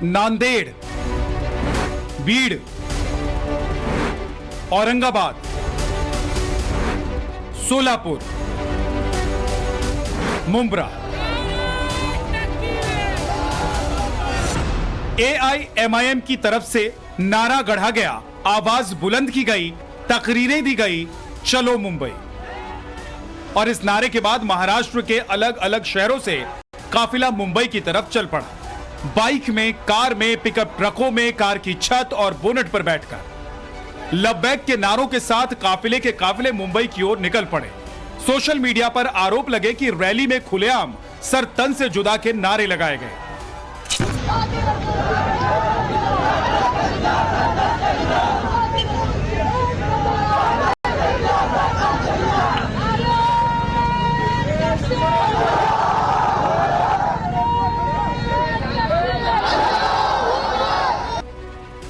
Nanded, Bir, Aurangabad, Solapur, Mumbra. AIMIM की तरफ से नारा गढ़ा गया, आवाज बुलंद की गई, तकरीरें दी गई, चलो मुंबई। और इस नारे के बाद महाराष्ट्र के अलग अलग शहरों से काफिला मुंबई की तरफ चल पड़ा। बाइक में, कार में, पिकअप ट्रकों में, कार की छत और बोनट पर बैठकर लबैक के नारों के साथ काफिले के काफिले मुंबई की ओर निकल पड़े। सोशल मीडिया पर आरोप लगे कि रैली में खुलेआम सर तन से जुदा के नारे लगाए गए।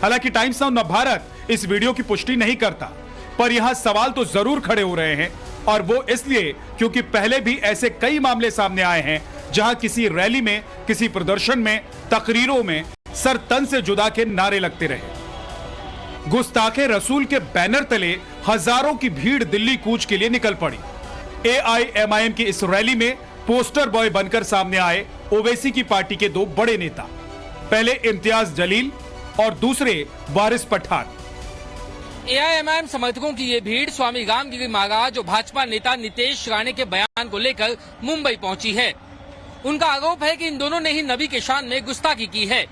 हालांकि टाइम्स नाउ नवभारत इस वीडियो की पुष्टि नहीं करता, पर यहां सवाल तो जरूर खड़े हो रहे हैं, और वो इसलिए क्योंकि पहले भी ऐसे कई मामले सामने आए हैं जहां किसी रैली में, किसी प्रदर्शन में, तकरीरों में सर तन से जुदा के नारे लगते रहे। गुस्ताखे रसूल के बैनर तले हजारों की भीड़ दिल्ली कूच के लिए निकल पड़ी। AIMIM की इस रैली में पोस्टर बॉय बनकर सामने आए ओवैसी की पार्टी के दो बड़े नेता, पहले इम्तियाज जलील और दूसरे वारिस पठान। AIMIM समर्थकों की ये भीड़ स्वामी रामगिरी महाराज और भाजपा नेता नीतीश राणे के बयान को लेकर मुंबई पहुंची है। उनका आरोप है कि इन दोनों ने ही नबी के शान में गुस्ताखी की है।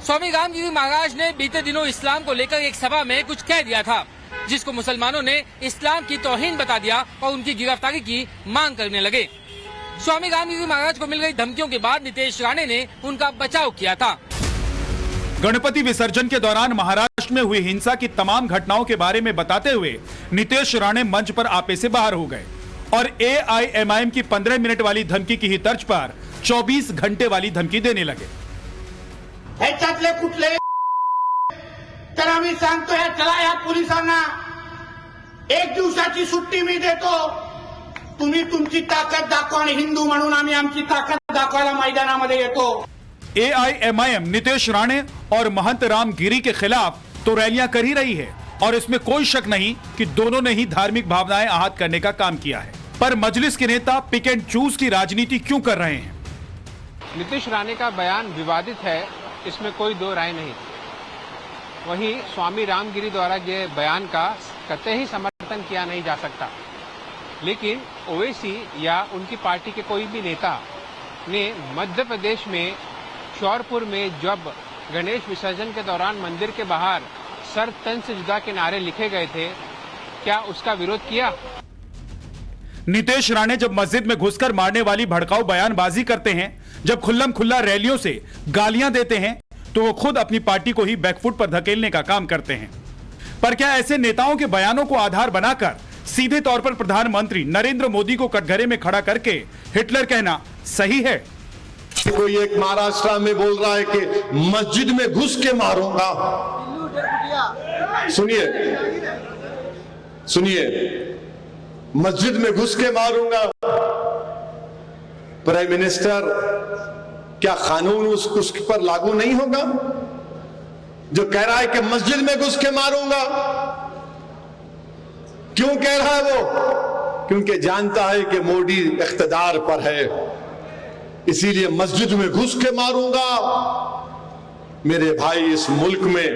स्वामी रामगिरी महाराज ने बीते दिनों इस्लाम को लेकर एक सभा में कुछ कह दिया था, जिसको मुसलमानों ने इस्लाम की तौहीन बता दिया और उनकी गिरफ्तारी की मांग करने लगे। स्वामी रामगिरी महाराज को मिल गई धमकियों के बाद नीतीश राणे ने उनका बचाव किया था। गणपति विसर्जन के दौरान महाराष्ट्र में हुई हिंसा की तमाम घटनाओं के बारे में बताते हुए नीतीश राणे मंच पर आपे से बाहर हो गए और AIMIM की 15 मिनट वाली धमकी की ही तर्ज पर 24 घंटे वाली धमकी देने लगे। ह्याच्यातले कुठले तर आम्ही सांगतोय, चला या पोलिसांना 1 दिवसाची सुट्टी मी देतो, तुम्ही तुमची ताकद दाखवा आणि हिंदू म्हणून आम्ही आमची ताकद दाखवायला मैदानामध्ये येतो। AIMIM नीतीश राणे और महंत रामगिरी के खिलाफ तो रैलियां कर ही रही है, और इसमें कोई शक नहीं कि दोनों ने ही धार्मिक भावनाएं आहत करने का काम किया है। पर मजलिस के नेता पिक एंड चूज की राजनीति क्यों कर रहे हैं? नीतीश राणे का बयान विवादित है, इसमें कोई दो राय नहीं। वहीं स्वामी रामगिरी द्वारा ये बयान का कतई ही समर्थन किया नहीं जा सकता, लेकिन ओवैसी या उनकी पार्टी के कोई भी नेता ने मध्य प्रदेश में श्योरपुर में जब गणेश विसर्जन के दौरान मंदिर के बाहर सर तन से जुदा के नारे लिखे गए थे, क्या उसका विरोध किया? नीतीश राणे जब मस्जिद में घुसकर मारने वाली भड़काऊ बयानबाजी करते हैं, जब खुल्लम खुल्ला रैलियों से गालियां देते हैं, तो वो खुद अपनी पार्टी को ही बैकफुट पर धकेलने का काम करते हैं। पर क्या ऐसे नेताओं के बयानों को आधार बनाकर सीधे तौर पर प्रधानमंत्री नरेंद्र मोदी को कटघरे में खड़ा करके हिटलर कहना सही है? कोई एक महाराष्ट्र में बोल रहा है कि मस्जिद में घुस के मारूंगा। सुनिए सुनिए, मस्जिद में घुस के मारूंगा। प्राइम मिनिस्टर, क्या कानून उस पर लागू नहीं होगा जो कह रहा है कि मस्जिद में घुस के मारूंगा? क्यों कह रहा है वो? क्योंकि जानता है कि मोदी इख्तिदार पर है, इसीलिए मस्जिद में घुस के मारूंगा। मेरे भाई, इस मुल्क में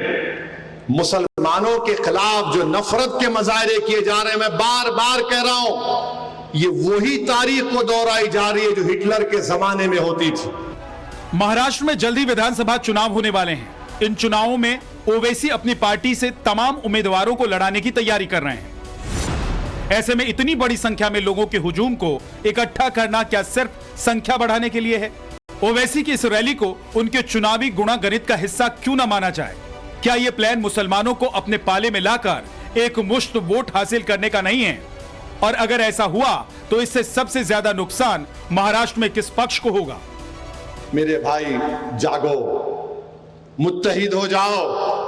मुसलमानों के खिलाफ जो नफरत के मुजाहरे किए जा रहे हैं, मैं बार बार कह रहा हूं, ये वही तारीख को दोहराई जा रही है जो हिटलर के जमाने में होती थी। महाराष्ट्र में जल्दी विधानसभा चुनाव होने वाले हैं। इन चुनावों में ओवैसी अपनी पार्टी से तमाम उम्मीदवारों को लड़ाने की तैयारी कर रहे हैं। ऐसे में इतनी बड़ी संख्या में लोगों के हुजूम को इकट्ठा करना क्या सिर्फ संख्या बढ़ाने के लिए है? ओवैसी की इस रैली को उनके चुनावी गुणागणित का हिस्सा क्यों न माना जाए? क्या यह प्लान मुसलमानों को अपने पाले में लाकर एक मुश्त वोट हासिल करने का नहीं है? और अगर ऐसा हुआ तो इससे सबसे ज्यादा नुकसान महाराष्ट्र में किस पक्ष को होगा? मेरे भाई, जागो, मुत्तहिद हो जाओ।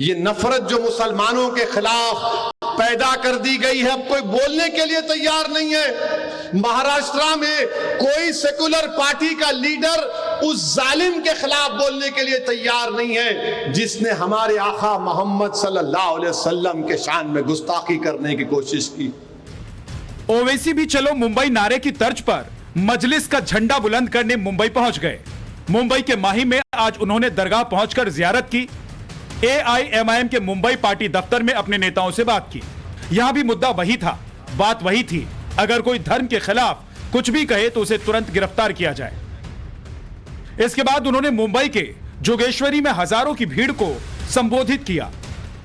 ये नफरत जो मुसलमानों के खिलाफ पैदा कर दी गई है, अब कोई बोलने के लिए तैयार नहीं है। महाराष्ट्र में कोई सेकुलर पार्टी का लीडर उस जालिम के खिलाफ बोलने के लिए तैयार नहीं है जिसने हमारे आका मोहम्मद सल्लल्लाहु अलैहि वसल्लम के शान में गुस्ताखी करने की कोशिश की। ओवैसी भी चलो मुंबई नारे की तर्ज पर मजलिस का झंडा बुलंद करने मुंबई पहुंच गए। मुंबई के माही में आज उन्होंने दरगाह पहुंचकर जियारत की। AIMIM के मुंबई पार्टी दफ्तर में अपने नेताओं से बात की। यहां भी मुद्दा वही था, बात वही थी, अगर कोई धर्म के खिलाफ कुछ भी कहे तो उसे तुरंत गिरफ्तार किया जाए। इसके बाद उन्होंने मुंबई के जोगेश्वरी में हजारों की भीड़ को संबोधित किया।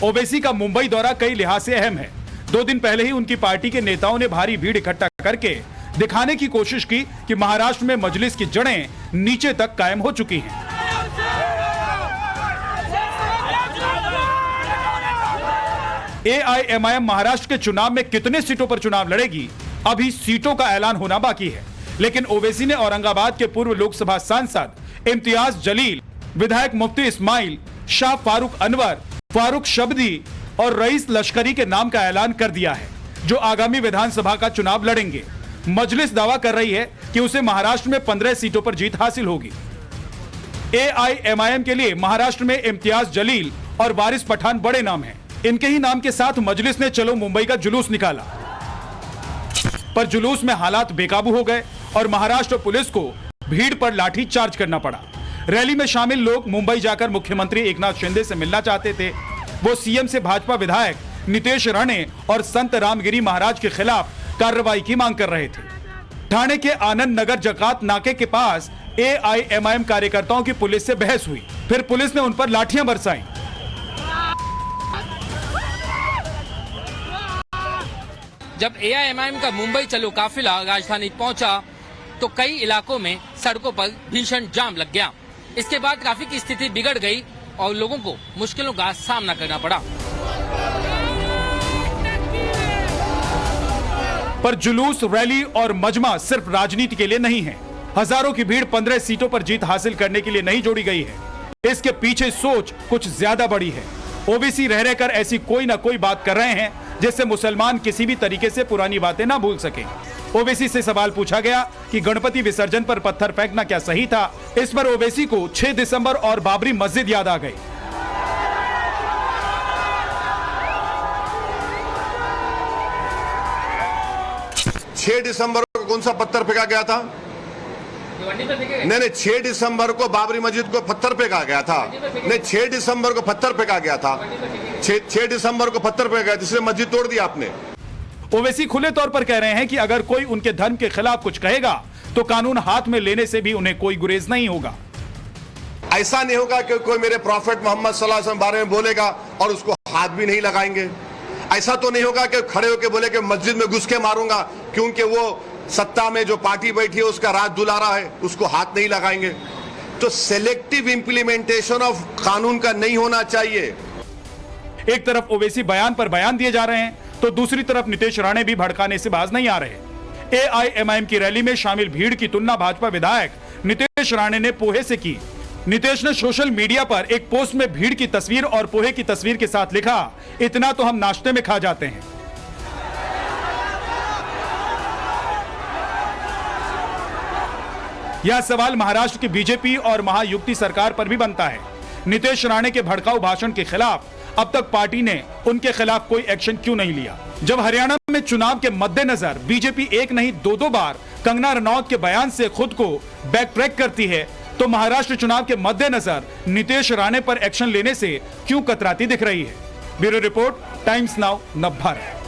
ओवैसी का मुंबई दौरा कई लिहाज से अहम है। 2 दिन पहले ही उनकी पार्टी के नेताओं ने भारी भीड़ इकट्ठा करके दिखाने की कोशिश की कि महाराष्ट्र में मजलिस की जड़ें नीचे तक कायम हो चुकी हैं। AIMIM महाराष्ट्र के चुनाव में कितने सीटों पर चुनाव लड़ेगी, अभी सीटों का ऐलान होना बाकी है। लेकिन ओवैसी ने औरंगाबाद के पूर्व लोकसभा सांसद इम्तियाज जलील, विधायक मुफ्ती इस्माइल, शाह फारूक अनवर, फारूक शब्दी और रईस लश्करी के नाम का ऐलान कर दिया है, जो आगामी विधानसभा का चुनाव लड़ेंगे। मजलिस दावा कर रही है कि उसे महाराष्ट्र में 15 सीटों पर जीत हासिल होगी। AIMIM के लिए महाराष्ट्र में इम्तियाज जलील और वारिस पठान बड़े नाम हैं। इनके ही नाम के साथ मजलिस ने चलो मुंबई का जुलूस निकाला, पर जुलूस में हालात बेकाबू हो गए और महाराष्ट्र पुलिस को भीड़ पर लाठी चार्ज करना पड़ा। रैली में शामिल लोग मुंबई जाकर मुख्यमंत्री एकनाथ शिंदे से मिलना चाहते थे। वो सीएम से भाजपा विधायक नितेश राणे और संत रामगिरी महाराज के खिलाफ कार्रवाई की मांग कर रहे थे। ठाणे के आनंद नगर जकात नाके के पास AIMIM कार्यकर्ताओं की पुलिस से बहस हुई, फिर पुलिस ने उन पर लाठियां बरसाई। जब AIMIM का मुंबई चलो काफिला राजधानी पहुंचा तो कई इलाकों में सड़कों पर भीषण जाम लग गया। इसके बाद ट्रैफिक की स्थिति बिगड़ गई और लोगों को मुश्किलों का सामना करना पड़ा। पर जुलूस, रैली और मजमा सिर्फ राजनीति के लिए नहीं है। हजारों की भीड़ 15 सीटों पर जीत हासिल करने के लिए नहीं जोड़ी गई है। इसके पीछे सोच कुछ ज्यादा बड़ी है। ओबीसी रह रहकर ऐसी कोई ना कोई बात कर रहे हैं जिससे मुसलमान किसी भी तरीके से पुरानी बातें ना भूल सके। ओवैसी से सवाल पूछा गया कि गणपति विसर्जन पर पत्थर फेंकना क्या सही था। इस पर ओवैसी को 6 दिसंबर और बाबरी मस्जिद याद आ गई। छह दिसंबर को कौन सा पत्थर फेंका गया था? नहीं, 6 दिसंबर को बाबरी मस्जिद को पत्थर फेंका गया था। नहीं, 6 दिसंबर को पत्थर फेंका गया था। 6 दिसंबर को पत्थर फेंका गया, इसलिए मस्जिद तोड़ दी आपने। ओवैसी खुले तौर पर कह रहे हैं कि अगर कोई उनके धर्म के खिलाफ कुछ कहेगा तो कानून हाथ में लेने से भी उन्हें कोई गुरेज नहीं होगा। ऐसा नहीं होगा कि कोई मेरे प्रॉफेट मोहम्मद सल्लल्लाहु अलैहि वसल्लम बारे में बोलेगा और उसको हाथ भी नहीं लगाएंगे। ऐसा तो नहीं होगा कि खड़े होकर बोले कि मस्जिद में घुस के मारूंगा क्योंकि वो सत्ता में जो पार्टी बैठी है उसका राज दुलारा है, उसको हाथ नहीं लगाएंगे। तो सेलेक्टिव इंप्लीमेंटेशन ऑफ कानून का नहीं होना चाहिए। एक तरफ ओवैसी बयान पर बयान दिए जा रहे हैं तो दूसरी तरफ नितेश राणे भी भड़काने से बाज नहीं आ रहे। AIMIM की रैली में शामिल भीड़ की तुलना भाजपा विधायक नितेश राणे ने पोहे से की। नितेश ने सोशल मीडिया पर एक पोस्ट में भीड़ की तस्वीर और पोहे की तस्वीर के साथ लिखा, इतना तो हम नाश्ते में खा जाते हैं। यह सवाल महाराष्ट्र की बीजेपी और महायुति सरकार पर भी बनता है। नितेश राणे के भड़काऊ भाषण के खिलाफ अब तक पार्टी ने उनके खिलाफ कोई एक्शन क्यों नहीं लिया? जब हरियाणा में चुनाव के मद्देनजर बीजेपी एक नहीं दो बार कंगना रनौत के बयान से खुद को बैक ट्रैक करती है तो महाराष्ट्र चुनाव के मद्देनजर नितेश राणे पर एक्शन लेने से क्यों कतराती दिख रही है? Bureau report, times now, Navbharat.